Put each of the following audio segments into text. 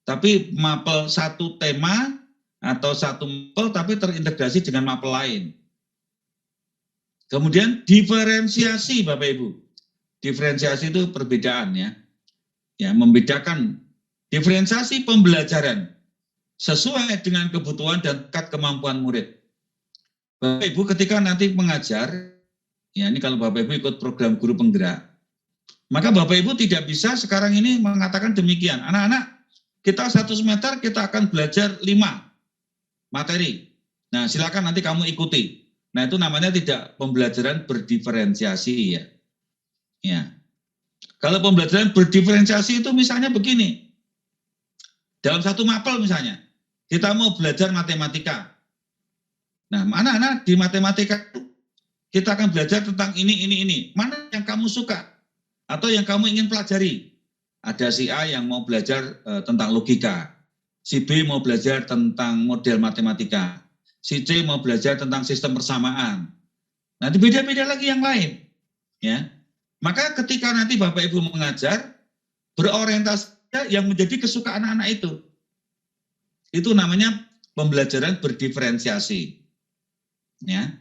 Tapi mapel satu tema atau satu mapel tapi terintegrasi dengan mapel lain. Kemudian diferensiasi Bapak Ibu. Diferensiasi itu perbedaan ya. Ya, membedakan diferensiasi pembelajaran sesuai dengan kebutuhan dan tingkat kemampuan murid. Bapak Ibu ketika nanti mengajar, ya ini kalau Bapak Ibu ikut program guru penggerak, maka Bapak Ibu tidak bisa sekarang ini mengatakan demikian. Anak-anak, kita 1 semester kita akan belajar 5 materi. Nah, silakan nanti kamu ikuti. Nah, itu namanya tidak pembelajaran berdiferensiasi ya. Ya. Kalau pembelajaran berdiferensiasi itu misalnya begini. Dalam satu mapel misalnya, kita mau belajar matematika. Nah, anak-anak di matematika kita akan belajar tentang ini. Mana yang kamu suka atau yang kamu ingin pelajari? Ada si A yang mau belajar tentang logika, si B mau belajar tentang model matematika, si C mau belajar tentang sistem persamaan. Nanti beda-beda lagi yang lain, ya. Maka ketika nanti Bapak Ibu mengajar, berorientasi yang menjadi kesukaan anak-anak itu. Itu namanya pembelajaran berdiferensiasi. Ya.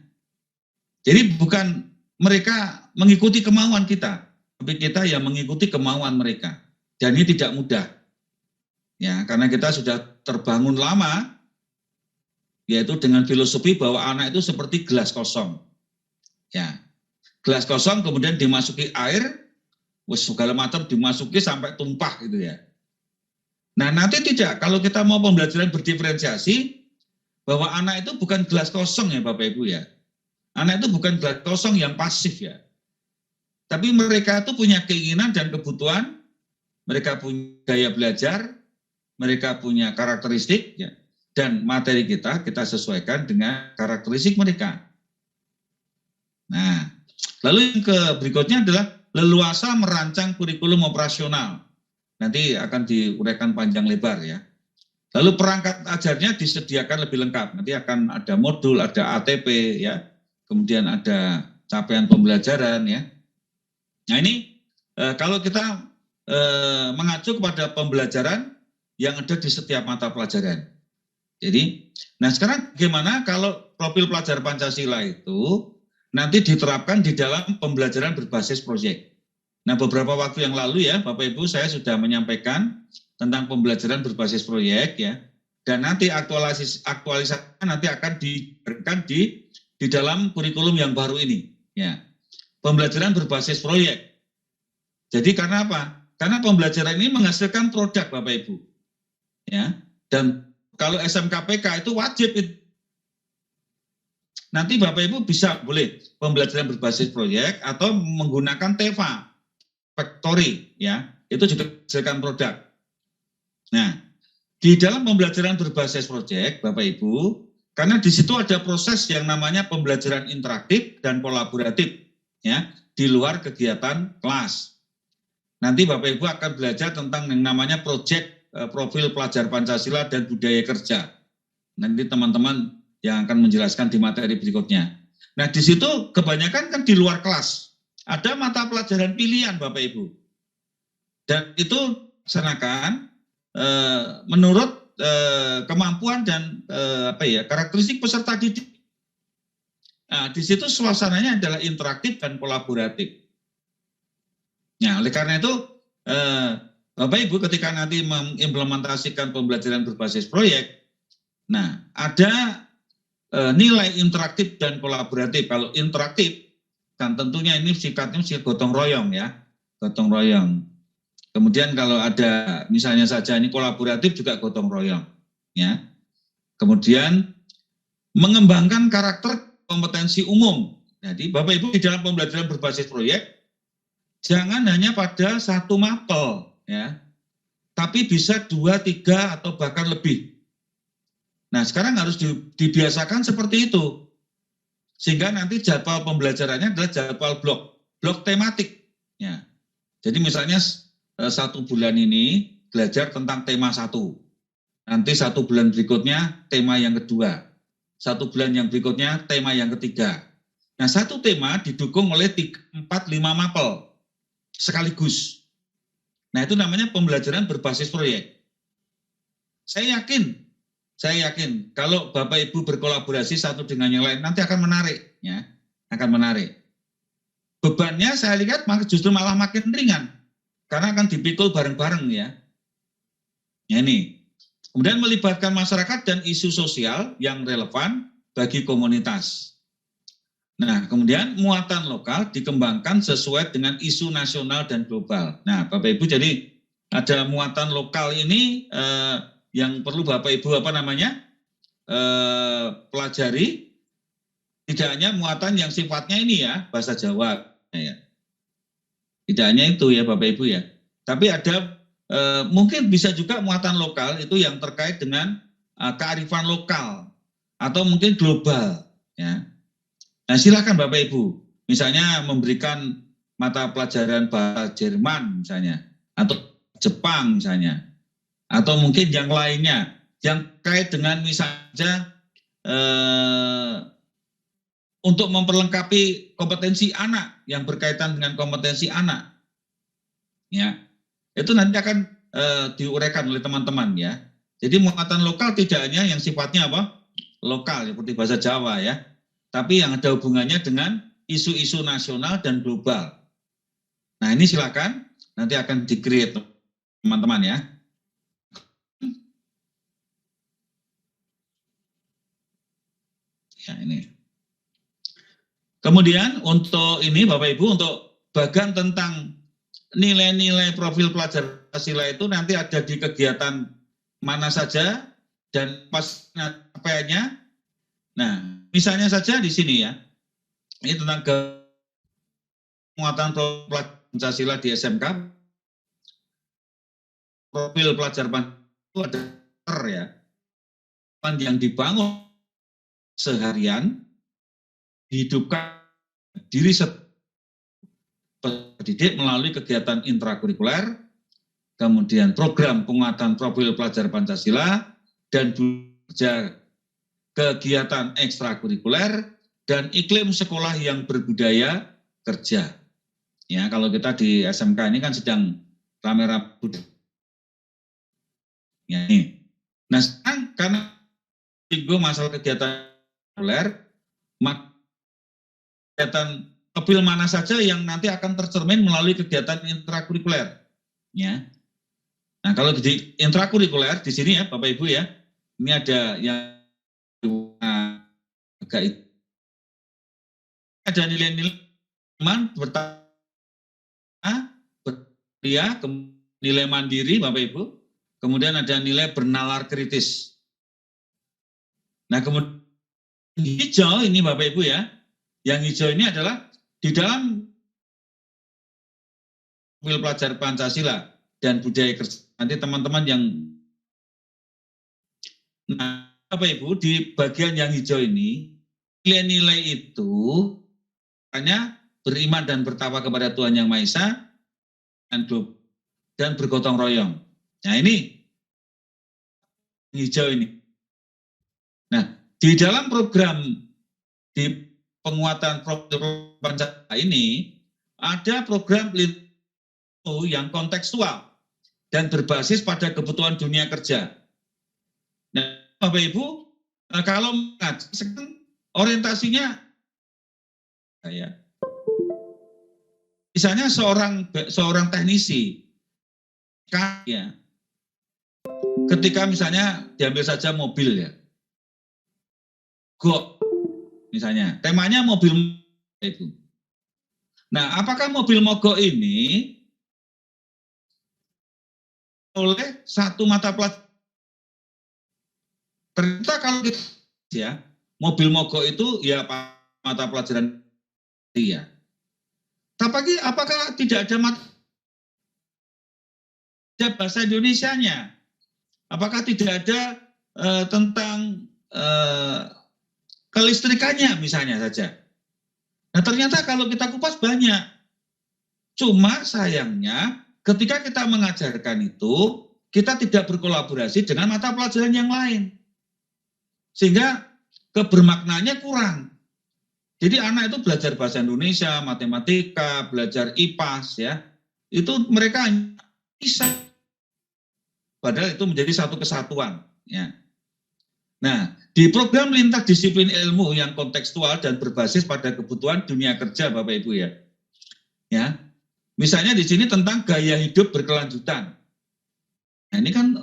Jadi bukan mereka mengikuti kemauan kita, tapi kita yang mengikuti kemauan mereka. Dan ini tidak mudah. Ya, karena kita sudah terbangun lama, yaitu dengan filosofi bahwa anak itu seperti gelas kosong. Ya, gelas kosong kemudian dimasuki air, segala macam dimasuki sampai tumpah gitu ya. Nah nanti tidak, kalau kita mau pembelajaran berdiferensiasi, bahwa anak itu bukan gelas kosong ya Bapak Ibu ya. Anak itu bukan gelas kosong yang pasif ya. Tapi mereka itu punya keinginan dan kebutuhan, mereka punya gaya belajar, mereka punya karakteristik, ya, dan materi kita sesuaikan dengan karakteristik mereka. Nah, lalu yang berikutnya adalah leluasa merancang kurikulum operasional. Nanti akan diuraikan panjang lebar ya. Lalu perangkat ajarnya disediakan lebih lengkap. Nanti akan ada modul, ada ATP ya, kemudian ada capaian pembelajaran ya. Nah ini kalau kita mengacu kepada pembelajaran yang ada di setiap mata pelajaran. Jadi, nah sekarang bagaimana kalau profil pelajar Pancasila itu nanti diterapkan di dalam pembelajaran berbasis proyek. Nah beberapa waktu yang lalu ya Bapak Ibu saya sudah menyampaikan tentang pembelajaran berbasis proyek ya. Dan nanti aktualisasi nanti akan diberikan di dalam kurikulum yang baru ini ya. Pembelajaran berbasis proyek. Jadi karena apa? Karena pembelajaran ini menghasilkan produk Bapak Ibu. Ya. Dan kalau SMKPK itu wajib itu. Nanti Bapak Ibu bisa boleh pembelajaran berbasis proyek atau menggunakan TEFA, Factory ya. Itu juga menghasilkan produk. Nah, di dalam pembelajaran berbasis proyek Bapak Ibu, karena di situ ada proses yang namanya pembelajaran interaktif dan kolaboratif ya, di luar kegiatan kelas. Nanti Bapak Ibu akan belajar tentang yang namanya proyek profil pelajar Pancasila dan budaya kerja. Nanti teman-teman yang akan menjelaskan di materi berikutnya. Nah, di situ kebanyakan kan di luar kelas. Ada mata pelajaran pilihan Bapak Ibu. Dan itu laksanakan menurut kemampuan dan karakteristik peserta didik. Nah, di situ suasananya adalah interaktif dan kolaboratif. Nah, oleh karena itu Bapak Ibu ketika nanti mengimplementasikan pembelajaran berbasis proyek, nah ada nilai interaktif dan kolaboratif. Kalau interaktif kan tentunya ini sifatnya gotong royong ya, gotong royong. Kemudian kalau ada misalnya saja ini kolaboratif juga gotong royong ya. Kemudian mengembangkan karakter kompetensi umum. Jadi Bapak Ibu di dalam pembelajaran berbasis proyek jangan hanya pada satu mapel ya. Tapi bisa 2, 3 atau bahkan lebih. Nah, sekarang harus dibiasakan seperti itu. Sehingga nanti jadwal pembelajarannya adalah jadwal blok tematik ya. Jadi misalnya 1 bulan ini belajar tentang tema 1. Nanti 1 bulan berikutnya tema yang kedua. 1 bulan yang berikutnya tema yang ketiga. Nah, 1 tema didukung oleh 3, 4, 5 mapel sekaligus. Nah, itu namanya pembelajaran berbasis proyek. Saya yakin kalau Bapak Ibu berkolaborasi satu dengan yang lain nanti akan menarik, ya, akan menarik. Bebannya saya lihat justru malah makin ringan karena akan dipikul bareng-bareng, ya. Ya ini. Kemudian melibatkan masyarakat dan isu sosial yang relevan bagi komunitas. Nah, kemudian muatan lokal dikembangkan sesuai dengan isu nasional dan global. Nah, Bapak Ibu, jadi ada muatan lokal ini yang perlu Bapak Ibu pelajari. Tidak hanya muatan yang sifatnya ini, ya, bahasa Jawa, ya. Tidak hanya itu, ya Bapak Ibu, ya. Tapi ada mungkin bisa juga muatan lokal itu yang terkait dengan kearifan lokal atau mungkin global, ya. Nah, silakan Bapak Ibu, misalnya memberikan mata pelajaran bahasa Jerman misalnya, atau Jepang misalnya, atau mungkin yang lainnya yang terkait dengan misalnya untuk memperlengkapi kompetensi anak yang berkaitan dengan kompetensi anak, ya, itu nanti akan diuraikan oleh teman-teman, ya. Jadi muatan lokal tidak hanya yang sifatnya lokal seperti bahasa Jawa, ya, tapi yang ada hubungannya dengan isu-isu nasional dan global. Nah, ini silakan nanti akan di-create teman-teman, ya. Ya, ini. Kemudian untuk ini Bapak Ibu, untuk bagian tentang nilai-nilai profil pelajar Pancasila itu nanti ada di kegiatan mana saja dan pas capaiannya. Nah, misalnya saja di sini, ya, ini tentang penguatan profil pelajar Pancasila di SMK. Profil pelajar Pancasila itu ada, ya, yang dibangun seharian, dihidupkan diri pendidik melalui kegiatan intrakurikuler, kemudian program penguatan profil pelajar Pancasila, dan kegiatan ekstrakurikuler, dan iklim sekolah yang berbudaya kerja. Ya, kalau kita di SMK ini kan sedang rame-rame budaya. Ya, ini. Nah, sekarang karena masalah kegiatan kurikuler, maka kegiatan profil mana saja yang nanti akan tercermin melalui kegiatan intrakurikuler, ya. Nah, kalau di intrakurikuler di sini, ya Bapak Ibu, ya, ini ada yang agak ada nilai-nilai berkarya, nilai mandiri Bapak Ibu, kemudian ada nilai bernalar kritis. Nah, kemudian hijau ini Bapak Ibu, ya, yang hijau ini adalah di dalam profil pelajar Pancasila dan budaya kerja. Nanti teman-teman yang, nah Bapak Ibu, di bagian yang hijau ini, nilai-nilai itu hanya beriman dan bertakwa kepada Tuhan Yang Maha Esa dan bergotong royong. Nah, ini hijau ini. Nah, di dalam program di penguatan profil Pancasila ini ada program yang kontekstual dan berbasis pada kebutuhan dunia kerja. Nah, Bapak Ibu, kalau orientasinya, ya, misalnya seorang teknisi, ya, ketika misalnya diambil saja mobil, ya, Go, misalnya, temanya mobil itu. Nah, apakah mobil mogok ini oleh satu mata pelajaran? Ternyata kalau kita, ya, mobil mogok itu ya mata pelajaran, ya. Tapi apakah tidak ada bahasa Indonesianya? Apakah tidak ada tentang kelistrikannya misalnya saja? Nah, ternyata kalau kita kupas banyak. Cuma sayangnya ketika kita mengajarkan itu, kita tidak berkolaborasi dengan mata pelajaran yang lain. Sehingga kebermaknanya kurang. Jadi anak itu belajar bahasa Indonesia, matematika, belajar IPAS, ya. Itu mereka bisa. padahal itu menjadi satu kesatuan. Ya. Nah, di program lintas disiplin ilmu yang kontekstual dan berbasis pada kebutuhan dunia kerja, Bapak Ibu ya. Ya, misalnya di sini tentang gaya hidup berkelanjutan. Nah, ini kan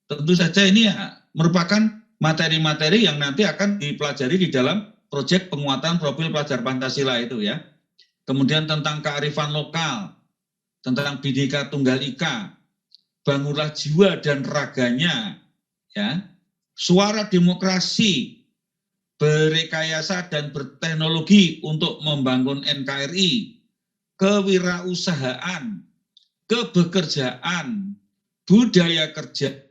tentu saja ini ya, merupakan materi-materi yang nanti akan dipelajari di dalam proyek penguatan profil pelajar Pancasila itu ya. Kemudian tentang kearifan lokal, tentang Bhinneka Tunggal Ika, bangunlah jiwa dan raganya, ya, suara demokrasi, berrekayasa dan berteknologi untuk membangun NKRI, kewirausahaan, kebekerjaan, budaya kerja.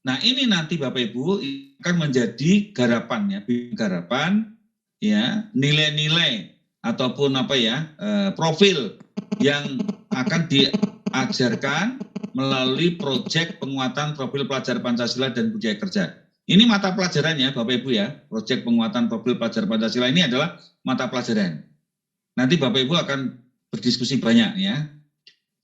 Nah ini nanti Bapak Ibu akan menjadi garapan ya, garapan ya, nilai-nilai ataupun apa ya, profil yang akan diajarkan melalui proyek penguatan profil pelajar Pancasila dan budaya kerja. Ini mata pelajarannya Bapak Ibu ya, proyek penguatan profil pelajar Pancasila ini adalah mata pelajaran. Nanti Bapak Ibu akan berdiskusi banyak ya.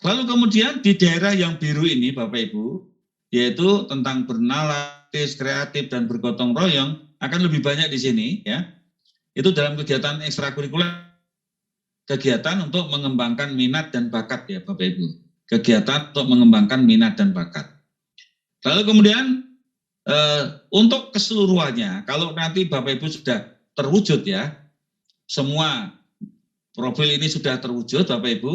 Lalu kemudian di daerah yang biru ini Bapak Ibu, yaitu tentang bernalar, kreatif dan bergotong royong akan lebih banyak di sini ya. Itu dalam kegiatan ekstrakurikuler, kegiatan untuk mengembangkan minat dan bakat ya Bapak Ibu. Kegiatan untuk mengembangkan minat dan bakat. Lalu kemudian untuk keseluruhannya, kalau nanti Bapak Ibu sudah terwujud ya, semua profil ini sudah terwujud Bapak Ibu,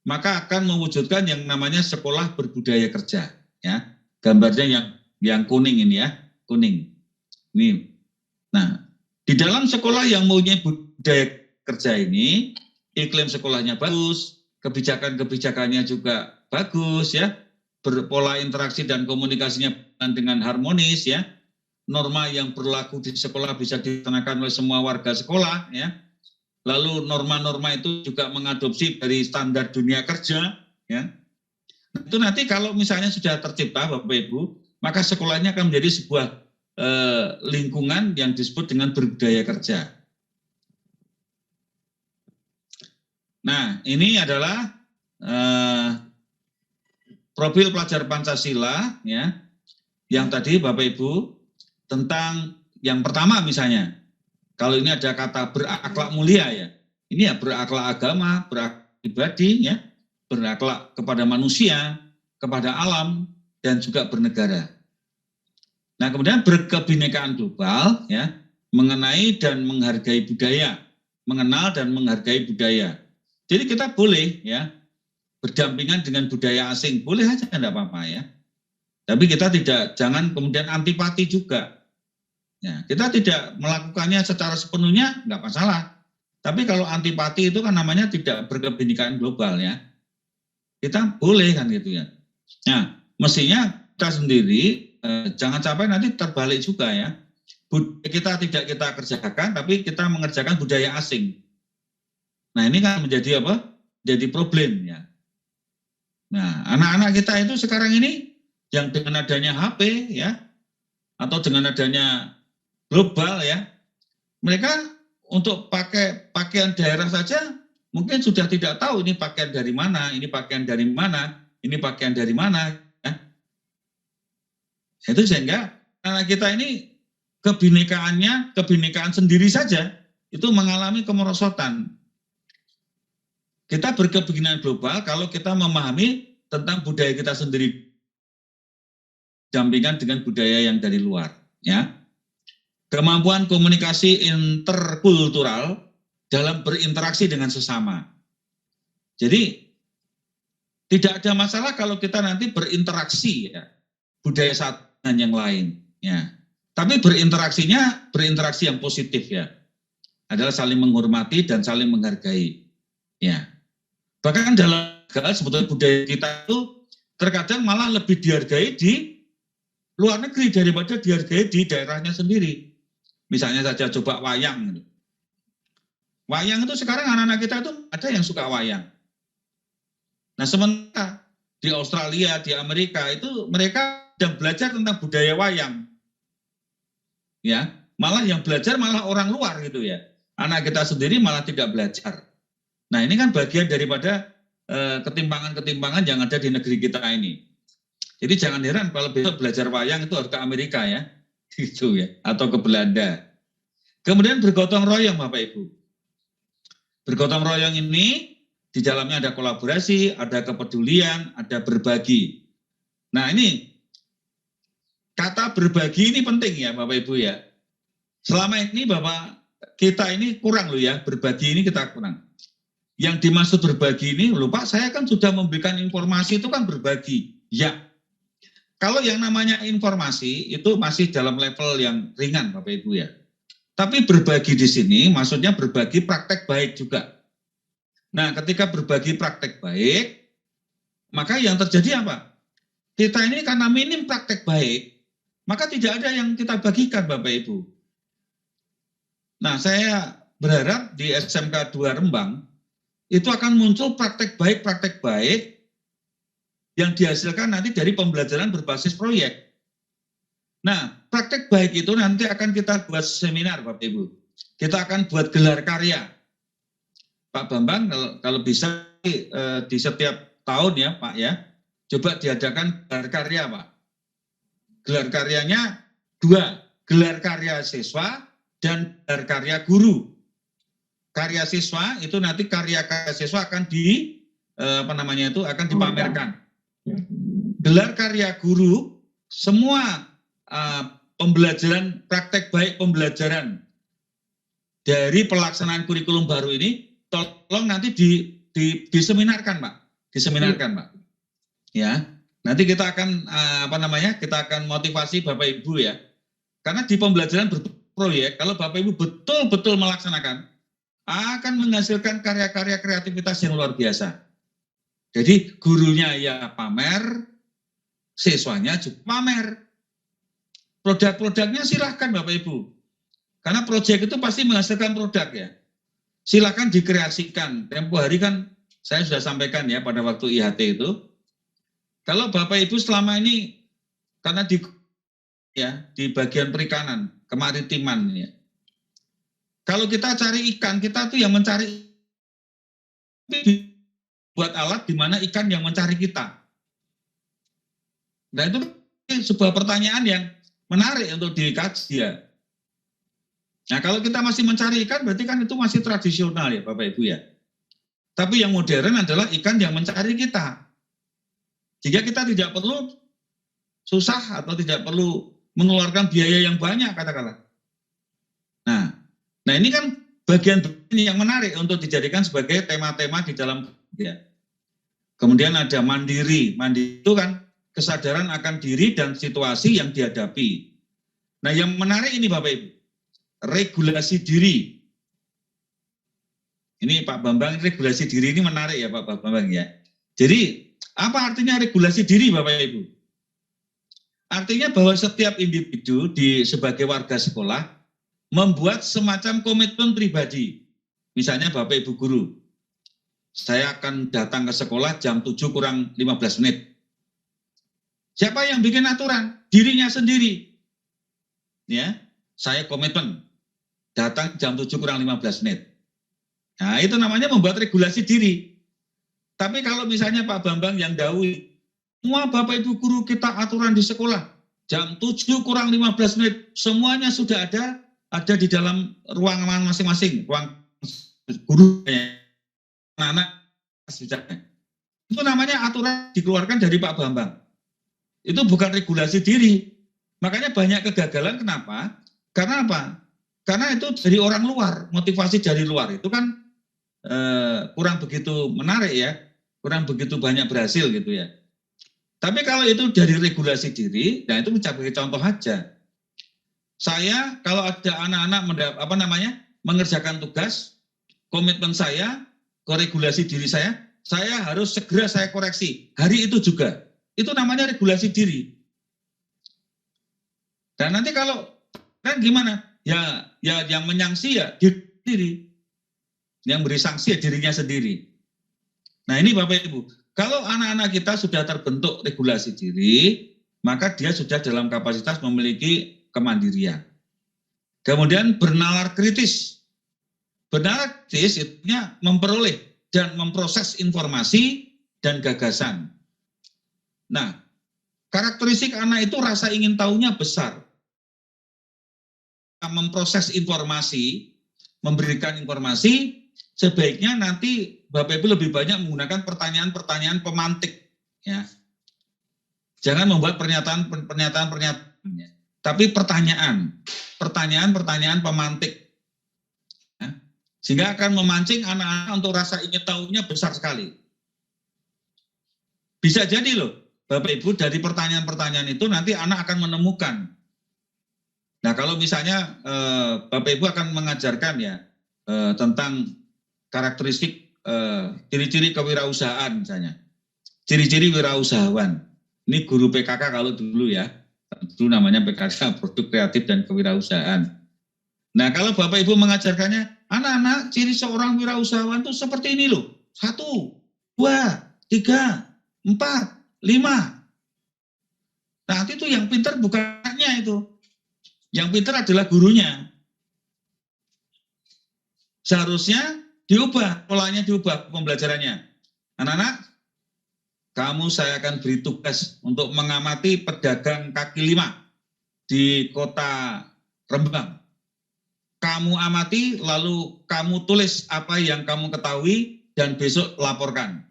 maka akan mewujudkan yang namanya sekolah berbudaya kerja ya. Gambarnya yang kuning ini ya, kuning. Ini. Nah, di dalam sekolah yang mempunyai budaya kerja ini, iklim sekolahnya bagus, kebijakan-kebijakannya juga bagus ya, berpola interaksi dan komunikasinya dengan harmonis ya, norma yang berlaku di sekolah bisa dilaksanakan oleh semua warga sekolah ya, lalu norma-norma itu juga mengadopsi dari standar dunia kerja ya. Itu nanti kalau misalnya sudah tercipta Bapak Ibu, maka sekolahnya akan menjadi sebuah lingkungan yang disebut dengan berbudaya kerja. Nah, ini adalah profil pelajar Pancasila ya, yang tadi Bapak Ibu tentang yang pertama misalnya, kalau ini ada kata berakhlak mulia ya, ini ya berakhlak agama, berakhlak pribadi ya, berakhlak kepada manusia, kepada alam, dan juga bernegara. Nah, kemudian berkebinekaan global ya, mengenai dan menghargai budaya, mengenal dan menghargai budaya. Jadi kita boleh ya berdampingan dengan budaya asing, boleh aja enggak apa-apa ya. Tapi kita jangan kemudian antipati juga. Ya, kita tidak melakukannya secara sepenuhnya enggak masalah. Tapi kalau antipati itu kan namanya tidak berkebinekaan global ya. Kita boleh kan gitu ya. Nah, mestinya kita sendiri jangan sampai nanti terbalik juga ya. Kita tidak kita kerjakan, tapi kita mengerjakan budaya asing. Nah, ini kan menjadi apa? Jadi problem ya. Nah, anak-anak kita itu sekarang ini yang dengan adanya HP ya, atau dengan adanya global ya, mereka untuk pakai pakaian daerah saja mungkin sudah tidak tahu ini pakaian dari mana, ini pakaian dari mana, ini pakaian dari mana. Ya. Itu sehingga anak kita ini kebinekaan sendiri saja itu mengalami kemerosotan. Kita berkebinekaan global kalau kita memahami tentang budaya kita sendiri, dampingan dengan budaya yang dari luar. Ya. Kemampuan komunikasi interkultural dalam berinteraksi dengan sesama. Jadi tidak ada masalah kalau kita nanti berinteraksi ya, budaya satu dengan yang lain ya. Tapi berinteraksi yang positif ya. Adalah saling menghormati dan saling menghargai. Ya. Bahkan dalam sebetulnya budaya kita itu terkadang malah lebih dihargai di luar negeri daripada dihargai di daerahnya sendiri. Misalnya saja coba wayang. Wayang itu sekarang anak-anak kita itu ada yang suka wayang. Nah sementara di Australia, di Amerika itu mereka sedang belajar tentang budaya wayang. Ya, malah yang belajar malah orang luar gitu ya. Anak kita sendiri malah tidak belajar. Nah ini kan bagian daripada ketimpangan-ketimpangan yang ada di negeri kita ini. Jadi jangan heran kalau besok belajar wayang itu harus ke Amerika ya, gitu ya, atau ke Belanda. Kemudian bergotong royong Bapak Ibu. Bergotong royong ini di dalamnya ada kolaborasi, ada kepedulian, ada berbagi. Nah ini kata berbagi ini penting ya Bapak Ibu ya. Selama ini Bapak kita ini kurang loh ya, berbagi ini kita kurang. Yang dimaksud berbagi ini, lupa saya kan sudah memberikan informasi itu kan berbagi. Ya, kalau yang namanya informasi itu masih dalam level yang ringan Bapak Ibu ya. Tapi berbagi di sini maksudnya berbagi praktek baik juga. Nah, ketika berbagi praktek baik, maka yang terjadi apa? Kita ini karena minim praktek baik, maka tidak ada yang kita bagikan Bapak Ibu. Nah, saya berharap di SMK 2 Rembang itu akan muncul praktek baik yang dihasilkan nanti dari pembelajaran berbasis proyek. Nah, praktek baik itu nanti akan kita buat seminar Bapak Ibu. Kita akan buat gelar karya. Pak Bambang kalau bisa di setiap tahun ya Pak ya, coba diadakan gelar karya Pak. Gelar karyanya 2, gelar karya siswa dan gelar karya guru. Karya siswa itu nanti karya-karya siswa akan akan dipamerkan. Gelar karya guru semua pembelajaran praktek baik pembelajaran dari pelaksanaan kurikulum baru ini tolong nanti diseminarkan Pak, Pak. Ya, nanti kita akan kita akan motivasi Bapak Ibu ya. Karena di pembelajaran berproyek kalau Bapak Ibu betul-betul melaksanakan akan menghasilkan karya-karya kreativitas yang luar biasa. Jadi gurunya ya pamer, siswanya juga pamer. Produk-produknya silahkan Bapak Ibu. Karena proyek itu pasti menghasilkan produk ya. Silakan dikreasikan. Tempo hari kan saya sudah sampaikan ya pada waktu IHT itu. Kalau Bapak Ibu selama ini karena di bagian perikanan, kemaritiman ya. Kalau kita cari ikan, kita tuh yang mencari buat alat di mana ikan yang mencari kita. Nah itu sebuah pertanyaan yang menarik untuk dikaji ya. Nah kalau kita masih mencari ikan berarti kan itu masih tradisional ya Bapak Ibu ya. Tapi yang modern adalah ikan yang mencari kita. Jika kita tidak perlu susah atau tidak perlu mengeluarkan biaya yang banyak katakanlah. Nah ini kan bagian yang menarik untuk dijadikan sebagai tema-tema di dalam ya. Kemudian ada mandiri. Mandiri itu kan kesadaran akan diri dan situasi yang dihadapi. Nah yang menarik ini Bapak Ibu. Regulasi diri. Ini Pak Bambang, regulasi diri ini menarik ya Pak Bambang ya. Jadi apa artinya regulasi diri Bapak Ibu? Artinya bahwa setiap individu sebagai warga sekolah membuat semacam komitmen pribadi. Misalnya Bapak Ibu guru, saya akan datang ke sekolah jam 7 kurang 15 menit. Siapa yang bikin aturan? Dirinya sendiri. Ya, saya komitmen datang jam 7 kurang 15 menit. Nah, itu namanya membuat regulasi diri. Tapi kalau misalnya Pak Bambang yang dahului, semua Bapak Ibu guru kita aturan di sekolah, jam 7 kurang 15 menit, semuanya sudah ada di dalam ruangan masing-masing, ruang guru, anak-anak. Itu namanya aturan dikeluarkan dari Pak Bambang. Itu bukan regulasi diri. Makanya banyak kegagalan, kenapa? Karena apa? Karena itu dari orang luar, motivasi dari luar itu kan kurang begitu menarik ya, kurang begitu banyak berhasil gitu ya. Tapi kalau itu dari regulasi diri, nah itu mencapai contoh aja. Saya kalau ada anak-anak mengerjakan tugas, komitmen saya, koregulasi diri saya harus segera saya koreksi. Hari itu juga. Itu namanya regulasi diri. Dan nanti kalau kan gimana? Ya yang menyangsi ya diri. Yang beri sanksi ya dirinya sendiri. Nah ini Bapak Ibu, kalau anak-anak kita sudah terbentuk regulasi diri, maka dia sudah dalam kapasitas memiliki kemandirian. Kemudian bernalar kritis. Bernalar kritis itu memperoleh dan memproses informasi dan gagasan. Nah, Karakteristik anak itu rasa ingin tahunya besar. Memproses informasi, memberikan informasi, sebaiknya nanti Bapak Ibu lebih banyak menggunakan pertanyaan-pertanyaan pemantik. Ya. Jangan membuat pernyataan, tapi pertanyaan pemantik. Ya. Sehingga akan memancing anak-anak untuk rasa ingin tahunya besar sekali. Bisa jadi loh, Bapak Ibu, dari pertanyaan-pertanyaan itu nanti anak akan menemukan. Nah, kalau misalnya Bapak Ibu akan mengajarkan ya tentang karakteristik ciri-ciri kewirausahaan misalnya. Ciri-ciri wirausahawan. Ini guru PKK kalau dulu ya. Dulu namanya PKK, Produk Kreatif dan Kewirausahaan. Nah, kalau Bapak Ibu mengajarkannya, anak-anak ciri seorang wirausahawan itu seperti ini loh. 1, 2, 3, 4, 5. Nanti itu yang pintar bukan anaknya itu. Yang pintar adalah gurunya. Seharusnya diubah, polanya diubah pembelajarannya. Anak-anak, kamu saya akan beri tugas untuk mengamati pedagang kaki 5 di kota Rembang. Kamu amati, lalu kamu tulis apa yang kamu ketahui dan besok laporkan.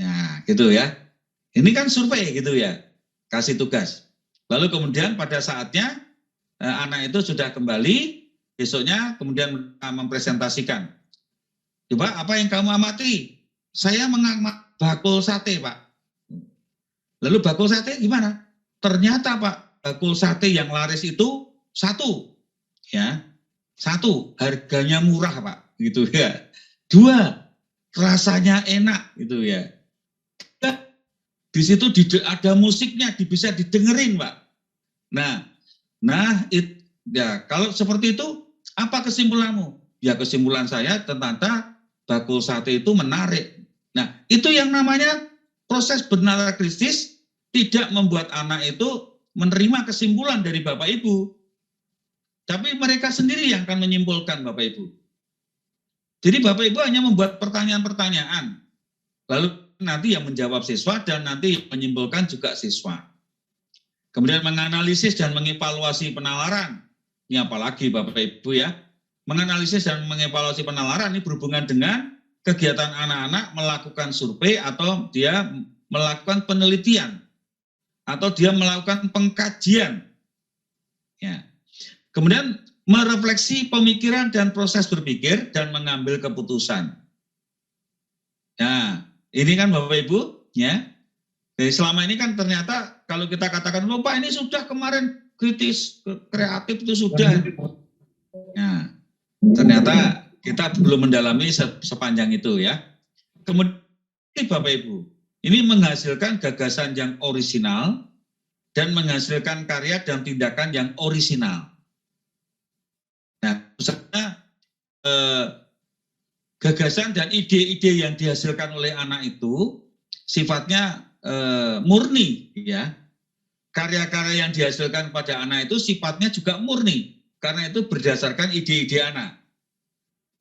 Nah, gitu ya. Ini kan survei gitu ya, kasih tugas. Lalu kemudian pada saatnya anak itu sudah kembali, besoknya kemudian mempresentasikan. Coba apa yang kamu amati? Saya mengamati bakul sate, Pak. Lalu bakul sate gimana? Ternyata Pak, bakul sate yang laris itu 1, ya, 1 harganya murah Pak, gitu ya. 2 rasanya enak, gitu ya. Di situ ada musiknya, bisa didengerin Pak. Nah, ya kalau seperti itu, apa kesimpulanmu? Ya kesimpulan saya ternyata bakul sate itu menarik. Nah, itu yang namanya proses bernara kristis tidak membuat anak itu menerima kesimpulan dari Bapak Ibu. Tapi mereka sendiri yang akan menyimpulkan Bapak Ibu. Jadi Bapak Ibu hanya membuat pertanyaan-pertanyaan. Lalu nanti yang menjawab siswa dan nanti yang menyimpulkan juga siswa. Kemudian menganalisis dan mengevaluasi penalaran. Ini apalagi Bapak Ibu ya. Menganalisis dan mengevaluasi penalaran ini berhubungan dengan kegiatan anak-anak melakukan survei atau dia melakukan penelitian atau dia melakukan pengkajian. Ya. Kemudian merefleksi pemikiran dan proses berpikir dan mengambil keputusan. Nah, ini kan Bapak Ibu, ya. Jadi selama ini kan ternyata kalau kita katakan, loh Pak ini sudah kemarin kritis, kreatif itu sudah. Nah, ternyata kita belum mendalami sepanjang itu ya. Kemudian Bapak Ibu, ini menghasilkan gagasan yang orisinal dan menghasilkan karya dan tindakan yang orisinal. Nah, misalnya gagasan dan ide-ide yang dihasilkan oleh anak itu sifatnya murni, ya. Karya-karya yang dihasilkan pada anak itu sifatnya juga murni, karena itu berdasarkan ide-ide anak.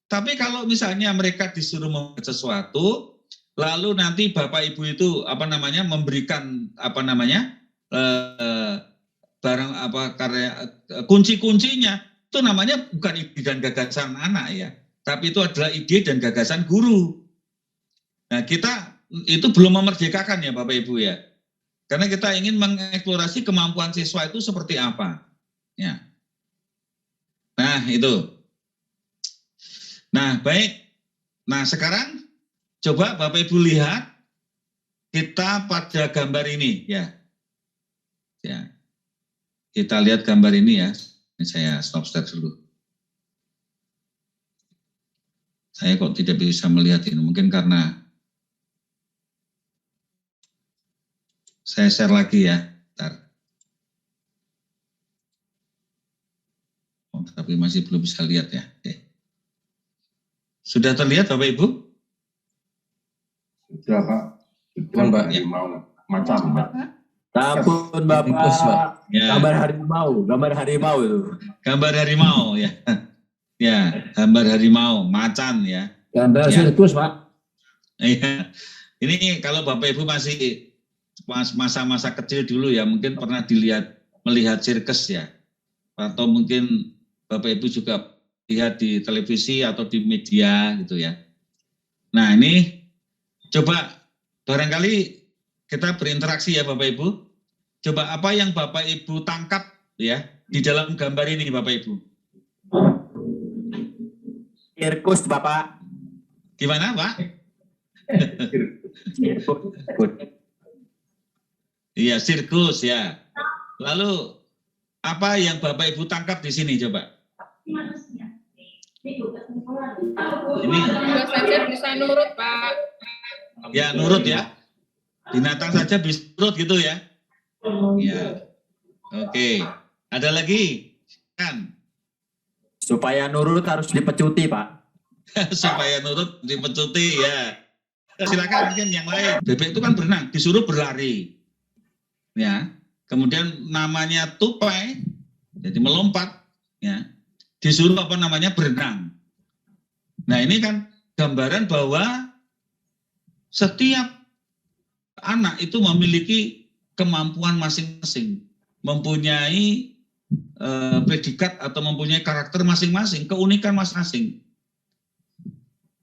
Tapi kalau misalnya mereka disuruh membuat sesuatu, lalu nanti Bapak Ibu itu memberikan barang karya kunci-kuncinya, itu namanya bukan ide dan gagasan anak ya, tapi itu adalah ide dan gagasan guru. Nah, kita itu belum memerdekakan ya Bapak Ibu ya. Karena kita ingin mengeksplorasi kemampuan siswa itu seperti apa. Ya. Nah, itu. Nah, baik. Nah, sekarang coba Bapak Ibu lihat kita pada gambar ini ya. Ya. Kita lihat gambar ini ya. Ini saya stop dulu. Saya kok tidak bisa melihat ini, mungkin karena saya share lagi ya. Bentar. Oh, tapi masih belum bisa lihat ya. Oke. Sudah terlihat Bapak Ibu? Sudah Pak. Sudah Mbak. Ya. Macam Mbak. Ampun Bapak. Ya. Gambar harimau itu. Gambar harimau ya. Ya, gambar harimau, macan ya. Gambar sirkus Pak. Iya. Ini kalau Bapak Ibu masih masa-masa kecil dulu ya, mungkin pernah melihat sirkus ya, atau mungkin Bapak Ibu juga lihat di televisi atau di media gitu ya. Nah ini coba barangkali kita berinteraksi ya Bapak Ibu. Coba apa yang Bapak Ibu tangkap ya di dalam gambar ini Bapak Ibu? Sirkus Bapak. Gimana Pak? Iya, sirkus ya. Lalu apa yang Bapak Ibu tangkap di sini coba? Ini saja bisa nurut, Pak. Ya, nurut ya. Binatang saja bisa nurut gitu ya. Ya. Oke. Ada lagi? Kan? Supaya nurut harus dipecuti, Pak. Supaya nurut dipecuti ya. Silakan mungkin yang lain. Bebek itu kan berenang, disuruh berlari. Ya. Kemudian namanya tupai, jadi melompat, ya. Disuruh berenang. Nah ini kan gambaran bahwa setiap anak itu memiliki kemampuan masing-masing, mempunyai predikat atau mempunyai karakter masing-masing, keunikan masing-masing.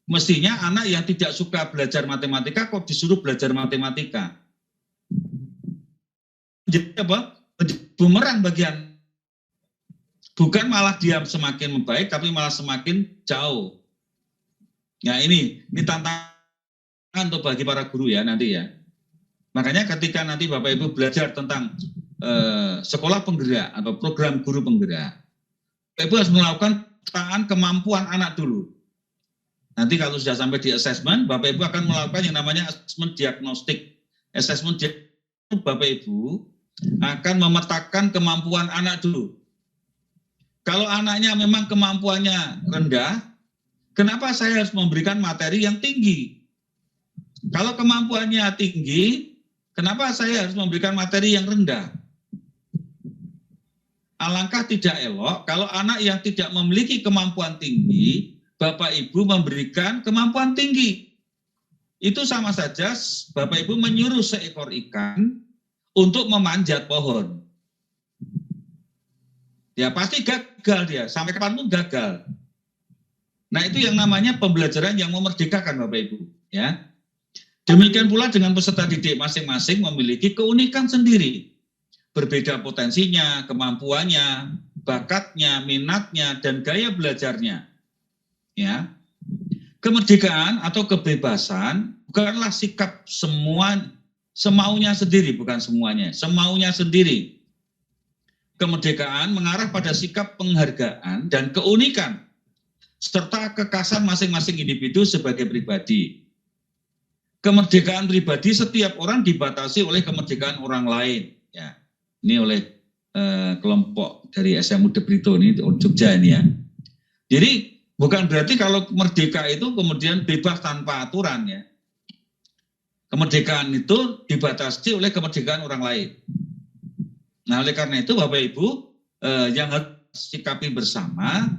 Mestinya anak yang tidak suka belajar matematika kok disuruh belajar matematika. Jadi apa? Bumerang bagian. Bukan malah dia semakin membaik, tapi malah semakin jauh. Ya ini tantangan untuk bagi para guru ya nanti ya. Makanya ketika nanti Bapak Ibu belajar tentang sekolah penggerak atau program guru penggerak, Bapak Ibu harus melakukan pemetaan kemampuan anak dulu. Nanti kalau sudah sampai di assessment, Bapak Ibu akan melakukan yang namanya assessment diagnostik. Assessment diagnostik Bapak Ibu akan memetakan kemampuan anak dulu. Kalau anaknya memang kemampuannya rendah, kenapa saya harus memberikan materi yang tinggi? Kalau kemampuannya tinggi, kenapa saya harus memberikan materi yang rendah? Alangkah tidak elok kalau anak yang tidak memiliki kemampuan tinggi, Bapak Ibu memberikan kemampuan tinggi. Itu sama saja Bapak Ibu menyuruh seekor ikan untuk memanjat pohon. Ya pasti gagal dia, sampai kapanpun gagal. Nah itu yang namanya pembelajaran yang memerdekakan Bapak Ibu. Ya. Demikian pula dengan peserta didik masing-masing memiliki keunikan sendiri. Berbeda potensinya, kemampuannya, bakatnya, minatnya, dan gaya belajarnya. Ya. Kemerdekaan atau kebebasan bukanlah sikap semaunya sendiri, bukan semuanya, semaunya sendiri. Kemerdekaan mengarah pada sikap penghargaan dan keunikan serta kekhasan masing-masing individu sebagai pribadi. Kemerdekaan pribadi setiap orang dibatasi oleh kemerdekaan orang lain. Ya, ini oleh kelompok dari SMU De Brito ini Jogja ini ya. Jadi bukan berarti kalau merdeka itu kemudian bebas tanpa aturan ya. Kemerdekaan itu dibatasi oleh kemerdekaan orang lain. Nah oleh karena itu Bapak Ibu yang harus sikapi bersama,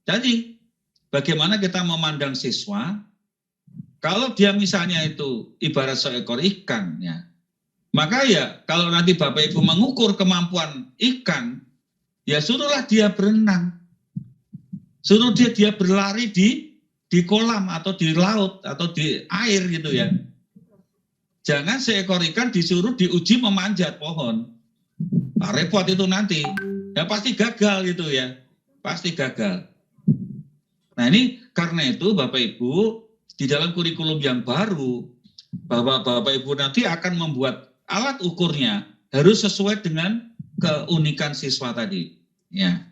jadi bagaimana kita memandang siswa, kalau dia misalnya itu ibarat seekor ikan ya, maka ya kalau nanti Bapak Ibu mengukur kemampuan ikan, ya suruhlah dia berenang, suruh dia berlari di kolam atau di laut atau di air gitu ya. Jangan seekor ikan disuruh diuji memanjat pohon. Nah, repot itu nanti, ya pasti gagal gitu ya, pasti gagal. Nah ini karena itu Bapak Ibu di dalam kurikulum yang baru, bahwa Bapak Ibu nanti akan membuat alat ukurnya harus sesuai dengan keunikan siswa tadi. Ya.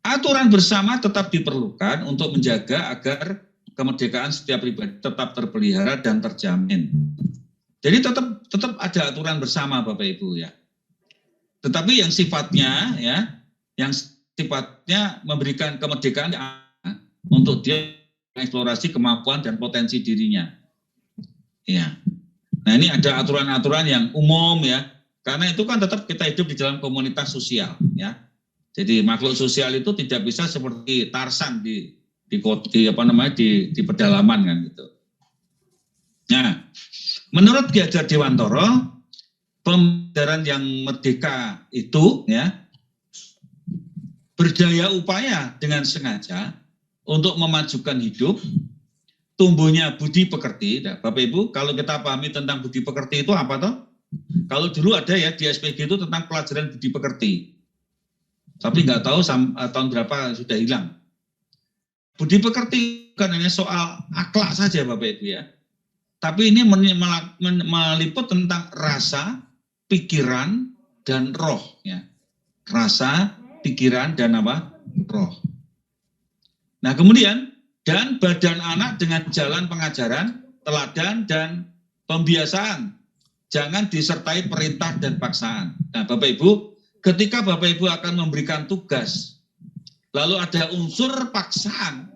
Aturan bersama tetap diperlukan untuk menjaga agar kemerdekaan setiap pribadi tetap terpelihara dan terjamin. Jadi tetap ada aturan bersama Bapak Ibu ya. Tetapi yang sifatnya ya, yang sifatnya memberikan kemerdekaan untuk dia mengeksplorasi kemampuan dan potensi dirinya. Ya. Nah, ini ada aturan-aturan yang umum ya. Karena itu kan tetap kita hidup di dalam komunitas sosial ya. Jadi makhluk sosial itu tidak bisa seperti Tarsan di pedalaman kan gitu. Nah, menurut Ki Hajar Dewantara, pembelajaran yang merdeka itu ya berdaya upaya dengan sengaja untuk memajukan hidup, tumbuhnya budi pekerti. Nah, Bapak Ibu, kalau kita pahami tentang budi pekerti itu apa toh? Kalau dulu ada ya di SPG itu tentang pelajaran budi pekerti, tapi nggak tahu tahun berapa sudah hilang. Budi pekerti bukan hanya soal akhlak saja Bapak Ibu ya, tapi ini meliput tentang rasa, pikiran, dan roh ya. Rasa, pikiran, dan apa? Roh. Nah kemudian, dan badan anak dengan jalan pengajaran, teladan, dan pembiasaan. Jangan disertai perintah dan paksaan. Nah Bapak Ibu, ketika Bapak Ibu akan memberikan tugas, lalu ada unsur paksaan,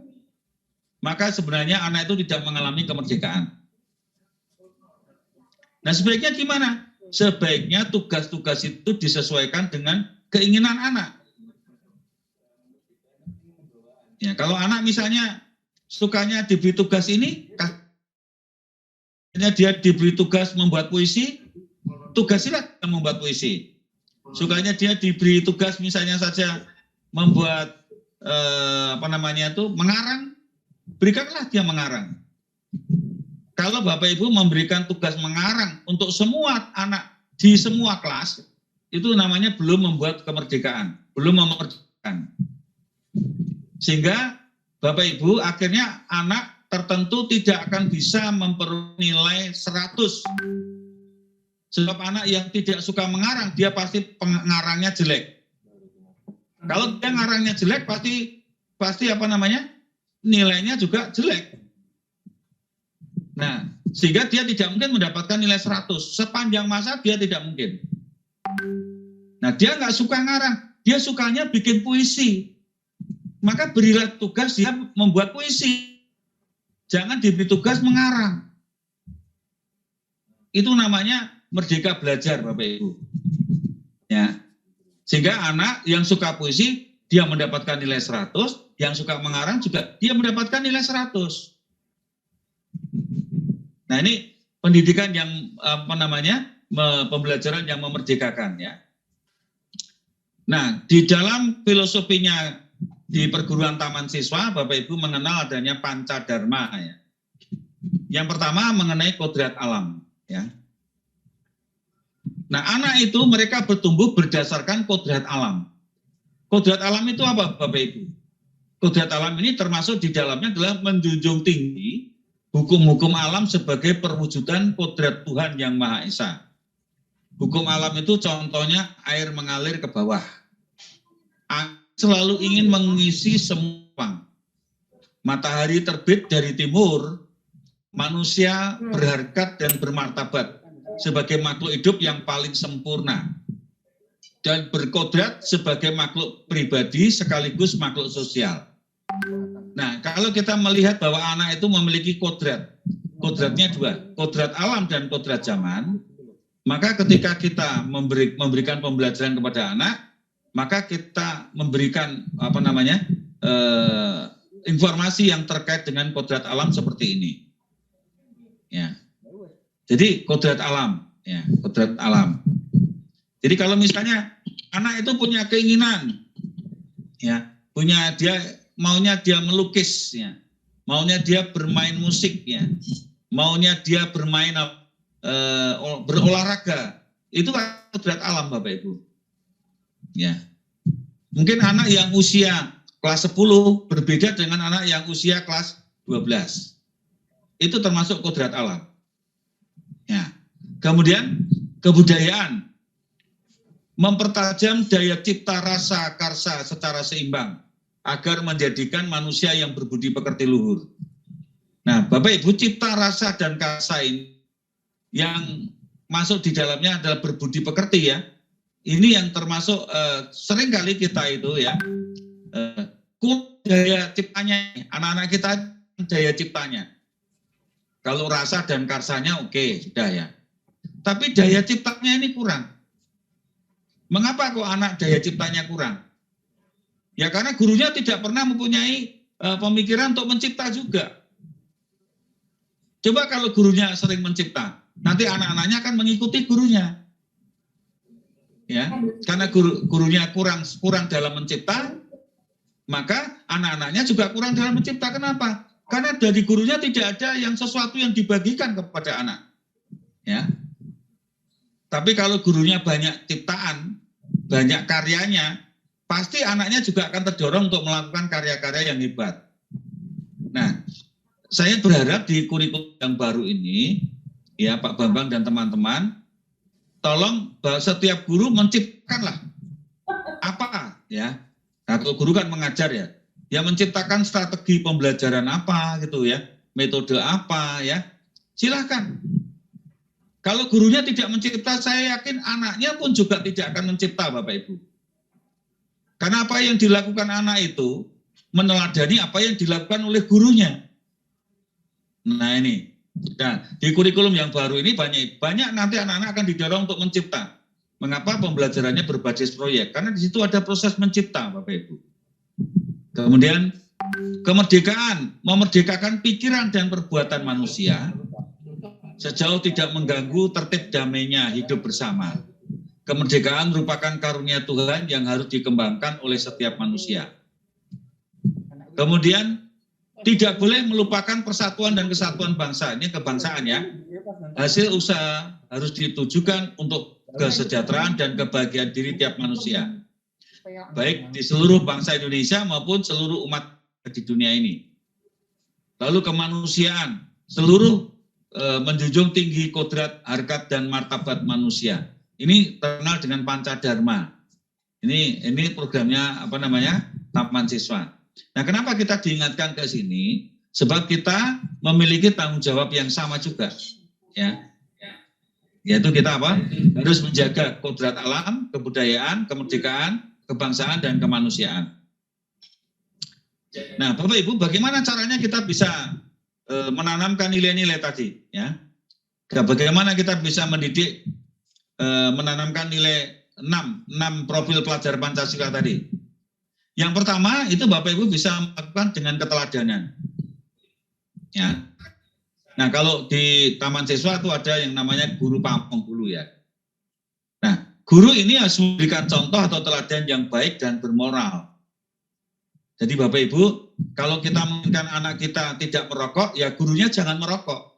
maka sebenarnya anak itu tidak mengalami kemerdekaan. Nah sebaiknya gimana? Sebaiknya tugas-tugas itu disesuaikan dengan keinginan anak. Ya, kalau anak misalnya sukanya diberi tugas ini, dia diberi tugas membuat puisi, tugasilah membuat puisi. Sukanya dia diberi tugas misalnya saja membuat mengarang, berikanlah dia mengarang. Kalau Bapak Ibu memberikan tugas mengarang untuk semua anak di semua kelas, itu namanya belum membuat kemerdekaan, belum memerdekakan. Sehingga Bapak Ibu akhirnya anak tertentu tidak akan bisa memperoleh nilai 100. Sebab anak yang tidak suka mengarang, dia pasti pengarangnya jelek. Kalau dia ngarangnya jelek, pasti nilainya juga jelek. Nah, sehingga dia tidak mungkin mendapatkan nilai 100. Sepanjang masa dia tidak mungkin. Nah, dia nggak suka ngarang, dia sukanya bikin puisi. Maka berilah tugas dia membuat puisi. Jangan diberi tugas mengarang. Itu namanya merdeka belajar, Bapak Ibu. Ya. Sehingga anak yang suka puisi, dia mendapatkan nilai 100, yang suka mengarang juga dia mendapatkan nilai 100. Nah, ini pendidikan yang pembelajaran yang memerdekakan ya. Nah, di dalam filosofinya di perguruan taman siswa, Bapak Ibu mengenal adanya pancadharma ya. Yang pertama mengenai kodrat alam ya. Nah, anak itu mereka bertumbuh berdasarkan kodrat alam. Kodrat alam itu apa Bapak Ibu? Kodrat alam ini termasuk di dalamnya adalah menjunjung tinggi hukum-hukum alam sebagai perwujudan kodrat Tuhan yang Maha Esa. Hukum alam itu contohnya air mengalir ke bawah. Selalu ingin mengisi semua. Matahari terbit dari timur, manusia berharkat dan bermartabat sebagai makhluk hidup yang paling sempurna dan berkodrat sebagai makhluk pribadi sekaligus makhluk sosial. Nah, kalau kita melihat bahwa anak itu memiliki kodratnya dua, kodrat alam dan kodrat zaman, maka ketika kita memberikan pembelajaran kepada anak, maka kita memberikan informasi yang terkait dengan kodrat alam seperti ini. Ya. Jadi kodrat alam, ya, kodrat alam. Jadi kalau misalnya anak itu punya keinginan, ya, maunya dia melukis, ya, maunya dia bermain musik, ya, maunya dia berolahraga, itu kan kodrat alam Bapak Ibu. Ya, mungkin anak yang usia kelas 10 berbeda dengan anak yang usia kelas 12. Itu termasuk kodrat alam. Ya. Kemudian kebudayaan mempertajam daya cipta rasa karsa secara seimbang agar menjadikan manusia yang berbudi pekerti luhur. Nah, Bapak Ibu, cipta rasa dan karsa ini yang masuk di dalamnya adalah berbudi pekerti ya. Ini yang termasuk seringkali kita itu ya daya ciptanya, anak-anak kita daya ciptanya. Kalau rasa dan karsanya oke, sudah ya. Tapi daya ciptanya ini kurang. Mengapa kok anak daya ciptanya kurang? Ya karena gurunya tidak pernah mempunyai pemikiran untuk mencipta juga. Coba kalau gurunya sering mencipta, nanti anak-anaknya akan mengikuti gurunya. ya, karena gurunya kurang dalam mencipta, maka anak-anaknya juga kurang dalam mencipta. Kenapa? Karena dari gurunya tidak ada yang sesuatu yang dibagikan kepada anak, ya. Tapi kalau gurunya banyak ciptaan, banyak karyanya, pasti anaknya juga akan terdorong untuk melakukan karya-karya yang hebat. Nah, saya berharap di kurikulum yang baru ini, ya Pak Bambang dan teman-teman, tolong setiap guru menciptakanlah apa, ya. Nah, kalau guru kan mengajar ya menciptakan strategi pembelajaran apa gitu ya, metode apa ya, silakan. Kalau gurunya tidak mencipta, saya yakin anaknya pun juga tidak akan mencipta, Bapak Ibu. Karena apa yang dilakukan anak itu meneladani apa yang dilakukan oleh gurunya. Nah ini, nah, di kurikulum yang baru ini banyak nanti anak-anak akan didorong untuk mencipta. Mengapa pembelajarannya berbasis proyek? Karena di situ ada proses mencipta, Bapak Ibu. Kemudian kemerdekaan, memerdekakan pikiran dan perbuatan manusia sejauh tidak mengganggu tertib damainya hidup bersama. Kemerdekaan merupakan karunia Tuhan yang harus dikembangkan oleh setiap manusia. Kemudian tidak boleh melupakan persatuan dan kesatuan bangsa. Ini kebangsaan ya. Hasil usaha harus ditujukan untuk kesejahteraan dan kebahagiaan diri tiap manusia. Baik di seluruh bangsa Indonesia maupun seluruh umat di dunia ini. Lalu kemanusiaan, seluruh menjunjung tinggi kodrat, harkat dan martabat manusia. Ini terkenal dengan Pancadharma. Ini programnya apa namanya? Taman Siswa. Nah, kenapa kita diingatkan ke sini? Sebab kita memiliki tanggung jawab yang sama juga, ya. Yaitu kita apa? Harus menjaga kodrat alam, kebudayaan, kemerdekaan, kebangsaan dan kemanusiaan. Nah, Bapak Ibu, bagaimana caranya kita bisa menanamkan nilai-nilai tadi, ya? Bagaimana kita bisa mendidik, menanamkan nilai 6 profil pelajar Pancasila tadi? Yang pertama itu Bapak Ibu bisa melakukan dengan keteladanan. Ya. Nah, kalau di Taman Siswa itu ada yang namanya guru pamong dulu ya. Nah, guru ini harus memberikan contoh atau teladan yang baik dan bermoral. Jadi Bapak Ibu, kalau kita menginginkan anak kita tidak merokok, ya gurunya jangan merokok.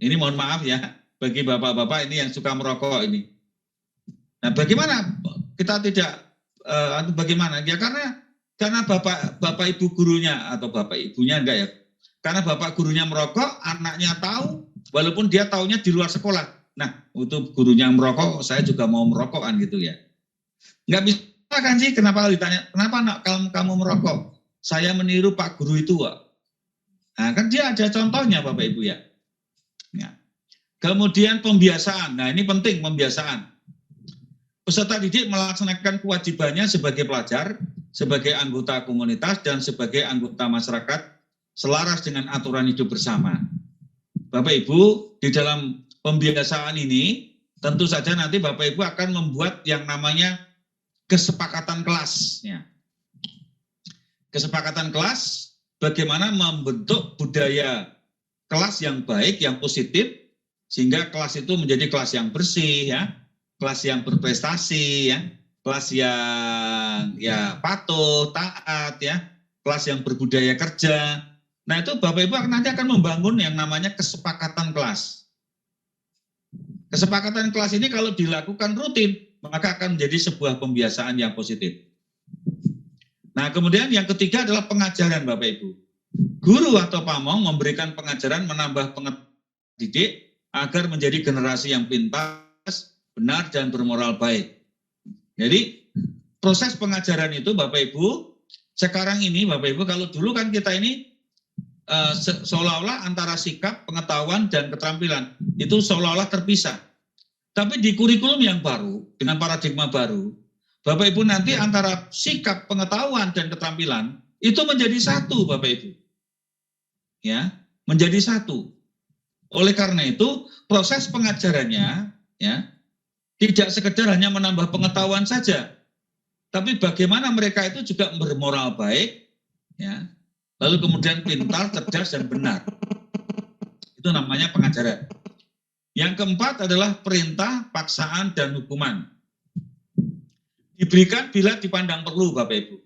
Ini mohon maaf ya, bagi bapak-bapak ini yang suka merokok ini. Nah, bagaimana kita tidak bagaimana? Ya karena bapak ibu gurunya atau bapak ibunya enggak ya. Karena bapak gurunya merokok, anaknya tahu walaupun dia taunya di luar sekolah. Nah, untuk gurunya merokok, saya juga mau merokok kan gitu ya. Enggak bisa kan sih, kenapa ditanya, kenapa nak kamu merokok? Saya meniru Pak Guru itu, Pak. Nah, kan dia ada contohnya Bapak Ibu ya. Ya. Kemudian pembiasaan. Nah, ini penting pembiasaan. Peserta didik melaksanakan kewajibannya sebagai pelajar, sebagai anggota komunitas, dan sebagai anggota masyarakat selaras dengan aturan hidup bersama. Bapak Ibu, di dalam pembiasaan ini, tentu saja nanti Bapak Ibu akan membuat yang namanya kesepakatan kelas. Ya. Kesepakatan kelas, bagaimana membentuk budaya kelas yang baik, yang positif, sehingga kelas itu menjadi kelas yang bersih, ya, kelas yang berprestasi, ya, kelas yang ya patuh, taat, ya, kelas yang berbudaya kerja. Nah itu Bapak Ibu nanti akan membangun yang namanya kesepakatan kelas. Kesepakatan kelas ini kalau dilakukan rutin, maka akan menjadi sebuah pembiasaan yang positif. Nah kemudian yang ketiga adalah pengajaran Bapak Ibu. Guru atau pamong memberikan pengajaran menambah pengetahuan didik agar menjadi generasi yang pintar, benar dan bermoral baik. Jadi proses pengajaran itu Bapak Ibu, sekarang ini Bapak Ibu kalau dulu kan kita ini seolah-olah antara sikap, pengetahuan dan keterampilan itu seolah-olah terpisah. Tapi di kurikulum yang baru dengan paradigma baru, Bapak Ibu nanti antara sikap, pengetahuan dan keterampilan itu menjadi satu Bapak Ibu. Ya, menjadi satu. Oleh karena itu proses pengajarannya ya tidak sekedar hanya menambah pengetahuan saja, tapi bagaimana mereka itu juga bermoral baik, ya, lalu kemudian pintar, cerdas dan benar. Itu namanya pengajaran. Yang keempat adalah perintah, paksaan, dan hukuman. Diberikan bila dipandang perlu, Bapak Ibu.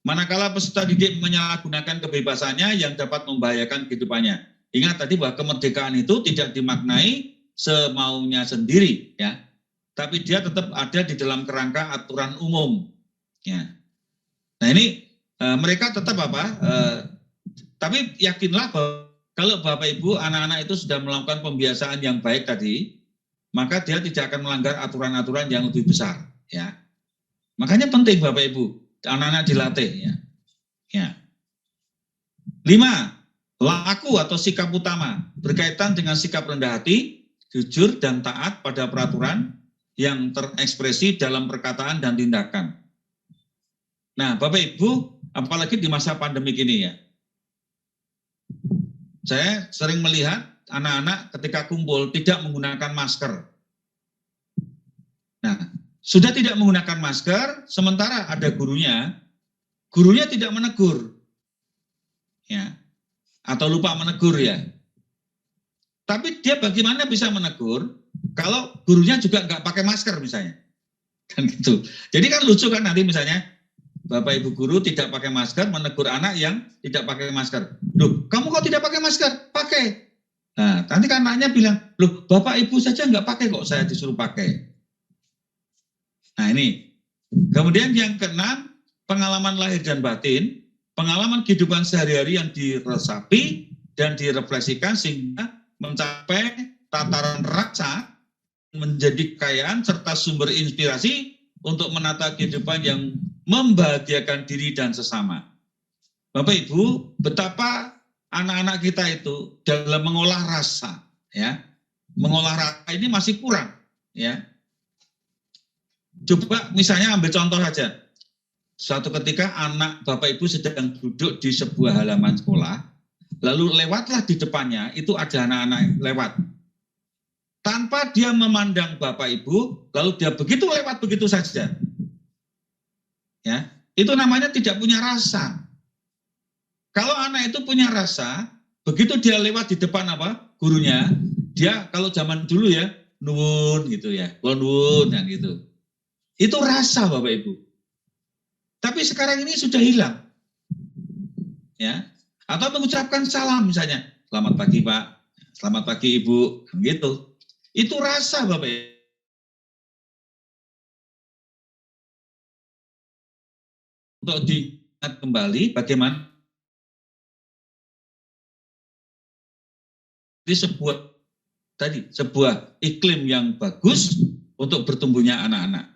Manakala peserta didik menyalahgunakan kebebasannya yang dapat membahayakan kehidupannya. Ingat tadi bahwa kemerdekaan itu tidak dimaknai semaunya sendiri, ya. Tapi dia tetap ada di dalam kerangka aturan umum, ya. Nah ini mereka tetap tapi yakinlah bahwa kalau Bapak Ibu anak-anak itu sudah melakukan pembiasaan yang baik tadi, maka dia tidak akan melanggar aturan-aturan yang lebih besar, ya. Makanya penting Bapak Ibu, anak-anak dilatih, ya. Ya. 5, laku atau sikap utama berkaitan dengan sikap rendah hati, jujur dan taat pada peraturan yang terekspresi dalam perkataan dan tindakan. Nah, Bapak Ibu, apalagi di masa pandemik ini ya. Saya sering melihat anak-anak ketika kumpul tidak menggunakan masker. Nah, sudah tidak menggunakan masker, sementara ada gurunya tidak menegur, ya, atau lupa menegur ya. Tapi dia bagaimana bisa menegur kalau gurunya juga nggak pakai masker misalnya, kan gitu. Jadi kan lucu kan nanti misalnya Bapak Ibu guru tidak pakai masker menegur anak yang tidak pakai masker. Loh, kamu kok tidak pakai masker? Pakai. Nah, nanti kan anaknya bilang, loh Bapak Ibu saja nggak pakai kok saya disuruh pakai. Nah ini, kemudian yang keenam, pengalaman lahir dan batin, pengalaman kehidupan sehari-hari yang diresapi dan direfleksikan sehingga mencapai tataran rasa, menjadi kekayaan serta sumber inspirasi untuk menata kehidupan yang membahagiakan diri dan sesama. Bapak Ibu, betapa anak-anak kita itu dalam mengolah rasa, ya, mengolah rasa ini masih kurang, ya. Coba misalnya ambil contoh saja. Suatu ketika anak Bapak Ibu sedang duduk di sebuah halaman sekolah, lalu lewatlah di depannya, itu ada anak-anak lewat. Tanpa dia memandang Bapak Ibu, lalu dia begitu lewat begitu saja. Ya, itu namanya tidak punya rasa. Kalau anak itu punya rasa, begitu dia lewat di depan gurunya, dia kalau zaman dulu ya, nuwun gitu ya, nuwun dan gitu. Itu rasa Bapak Ibu. Tapi sekarang ini sudah hilang. Ya. Atau mengucapkan salam misalnya. Selamat pagi Pak, selamat pagi Ibu, gitu. Itu rasa Bapak Ibu. Untuk diingat kembali bagaimana di sebuah iklim yang bagus untuk bertumbuhnya anak-anak.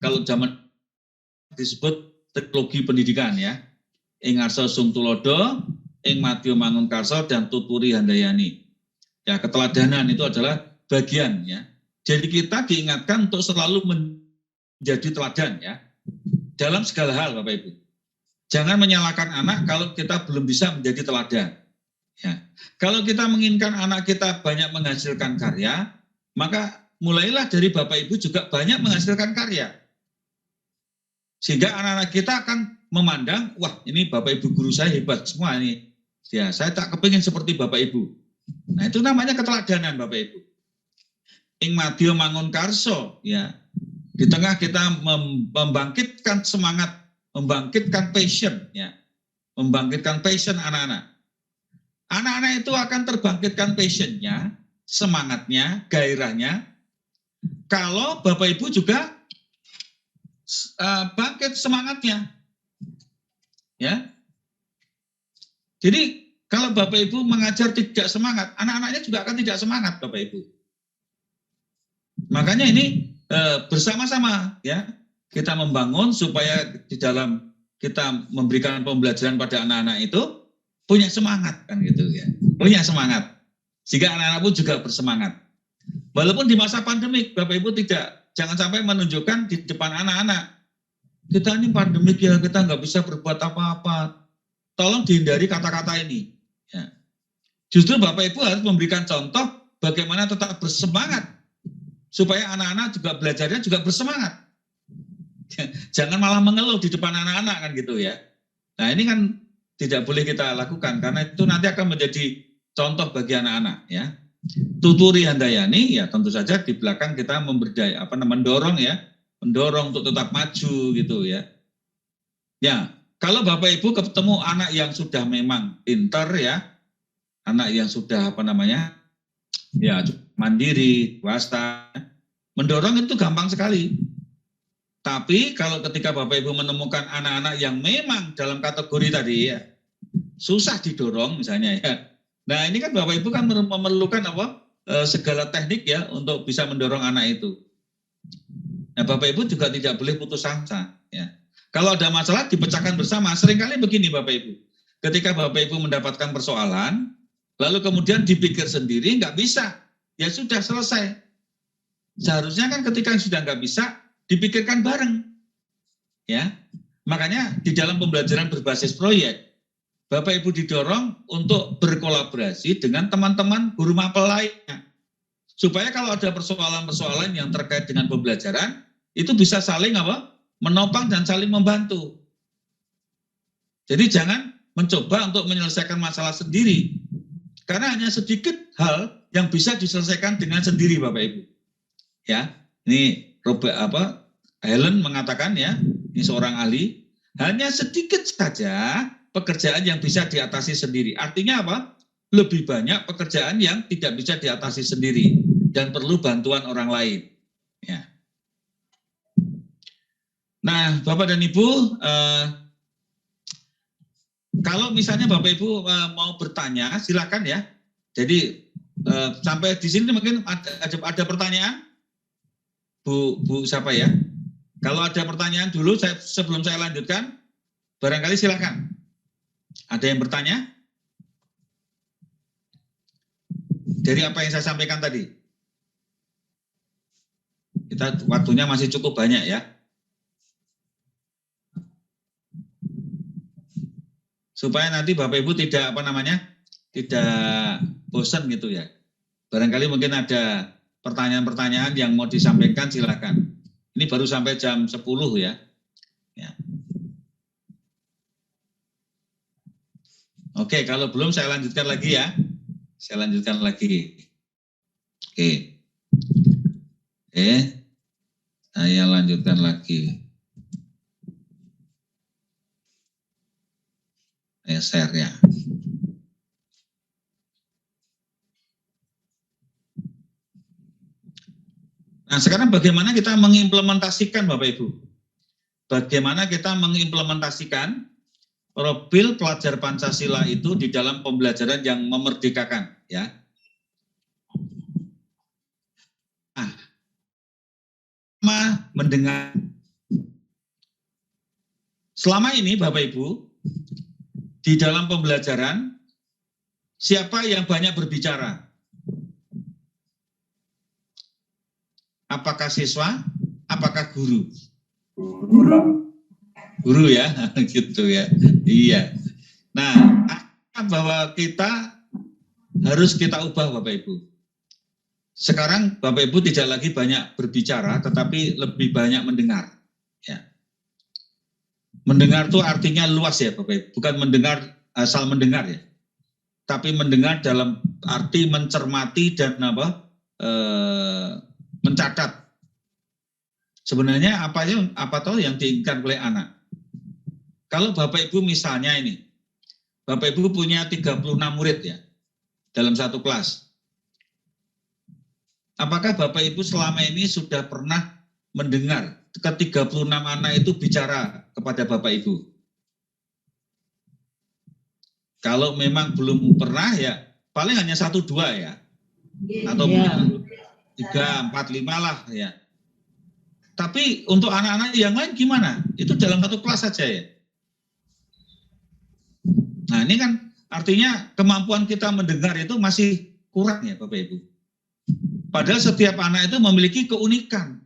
Kalau zaman disebut teknologi pendidikan ya, ing Arso Sung Tulodo, ing Madyo Mangun Karso dan Tuturi Handayani. Ya, keteladanan itu adalah bagian ya. Jadi kita diingatkan untuk selalu menjadi teladan ya. Dalam segala hal Bapak Ibu. Jangan menyalahkan anak kalau kita belum bisa menjadi teladan. Ya. Kalau kita menginginkan anak kita banyak menghasilkan karya, maka mulailah dari Bapak Ibu juga banyak menghasilkan karya. Sehingga anak-anak kita akan memandang, wah ini Bapak Ibu guru saya hebat semua ini. Ya, saya tak kepingin seperti Bapak Ibu. Nah itu namanya keteladanan Bapak Ibu. Ing Madyo Mangun Karso, ya. Di tengah kita membangkitkan semangat, membangkitkan passion, ya. Membangkitkan passion anak-anak. Anak-anak itu akan terbangkitkan passionnya, semangatnya, gairahnya, kalau Bapak Ibu juga bangkit semangatnya, ya. Jadi kalau Bapak Ibu mengajar tidak semangat, anak-anaknya juga akan tidak semangat, Bapak Ibu. Makanya ini bersama-sama, ya, kita membangun supaya di dalam kita memberikan pembelajaran pada anak-anak itu punya semangat, kan gitu ya, punya semangat, sehingga anak-anak pun juga bersemangat. Walaupun di masa pandemik, Bapak Ibu jangan sampai menunjukkan di depan anak-anak, kita ini pandemik ya, kita nggak bisa berbuat apa-apa. Tolong dihindari kata-kata ini. Ya. Justru Bapak Ibu harus memberikan contoh bagaimana tetap bersemangat, supaya anak-anak juga belajarnya juga bersemangat. Jangan malah mengeluh di depan anak-anak kan gitu ya. Nah ini kan tidak boleh kita lakukan karena itu nanti akan menjadi contoh bagi anak-anak ya. Tuturi Handayani ya tentu saja di belakang kita memberdaya mendorong untuk tetap maju gitu ya. Ya, kalau Bapak Ibu ketemu anak yang sudah memang pintar ya, anak yang sudah ya mandiri, dewasa, mendorong itu gampang sekali. Tapi kalau ketika Bapak Ibu menemukan anak-anak yang memang dalam kategori tadi ya, susah didorong misalnya ya. Nah ini kan Bapak Ibu kan memerlukan segala teknik ya untuk bisa mendorong anak itu. Nah Bapak Ibu juga tidak boleh putus asa ya. Kalau ada masalah dipecahkan bersama. Seringkali begini Bapak Ibu, ketika Bapak Ibu mendapatkan persoalan, lalu kemudian dipikir sendiri nggak bisa, ya sudah selesai. Seharusnya kan ketika sudah nggak bisa, dipikirkan bareng, ya. Makanya di dalam pembelajaran berbasis proyek, Bapak Ibu didorong untuk berkolaborasi dengan teman-teman guru mapel lainnya. Supaya kalau ada persoalan-persoalan yang terkait dengan pembelajaran, itu bisa saling menopang dan saling membantu. Jadi jangan mencoba untuk menyelesaikan masalah sendiri. Karena hanya sedikit hal yang bisa diselesaikan dengan sendiri Bapak Ibu. Ya, ini Helen mengatakan ya, ini seorang ahli, hanya sedikit saja pekerjaan yang bisa diatasi sendiri. Artinya apa? Lebih banyak pekerjaan yang tidak bisa diatasi sendiri dan perlu bantuan orang lain. Ya. Nah, Bapak dan Ibu, kalau misalnya Bapak Ibu mau bertanya, silakan ya. Jadi sampai di sini mungkin ada pertanyaan, Bu siapa ya? Kalau ada pertanyaan dulu, sebelum saya lanjutkan, barangkali silakan. Ada yang bertanya? Dari apa yang saya sampaikan tadi? Kita waktunya masih cukup banyak ya. Supaya nanti Bapak Ibu tidak tidak bosan gitu ya. Barangkali mungkin ada pertanyaan-pertanyaan yang mau disampaikan, silakan. Ini baru sampai jam 10 ya. Ya. Oke, kalau belum saya lanjutkan lagi ya. Saya lanjutkan lagi. Oke. Saya lanjutkan lagi. Share ya. Nah sekarang bagaimana kita mengimplementasikan Bapak Ibu? Bagaimana kita mengimplementasikan profil pelajar Pancasila itu di dalam pembelajaran yang memerdekakan ya? Mendengar. Selama ini Bapak Ibu, di dalam pembelajaran, siapa yang banyak berbicara? Apakah siswa? Apakah guru? Guru ya, gitu ya. Iya. Nah, bahwa kita harus kita ubah Bapak Ibu. Sekarang Bapak Ibu tidak lagi banyak berbicara, tetapi lebih banyak mendengar. Ya. Mendengar itu artinya luas ya Bapak Ibu, bukan mendengar asal mendengar ya, tapi mendengar dalam arti mencermati dan mencatat. Sebenarnya apa yang diinginkan oleh anak. Kalau Bapak Ibu misalnya ini, Bapak Ibu punya 36 murid ya dalam satu kelas. Apakah Bapak Ibu selama ini sudah pernah mendengar ke-36 anak itu bicara kepada Bapak Ibu? Kalau memang belum pernah ya paling hanya 1-2 ya. Atau 3, 4, 5 lah ya. Tapi untuk anak-anak yang lain gimana? Itu dalam satu kelas saja ya. Nah ini kan artinya kemampuan kita mendengar itu masih kurang ya Bapak Ibu. Padahal setiap anak itu memiliki keunikan.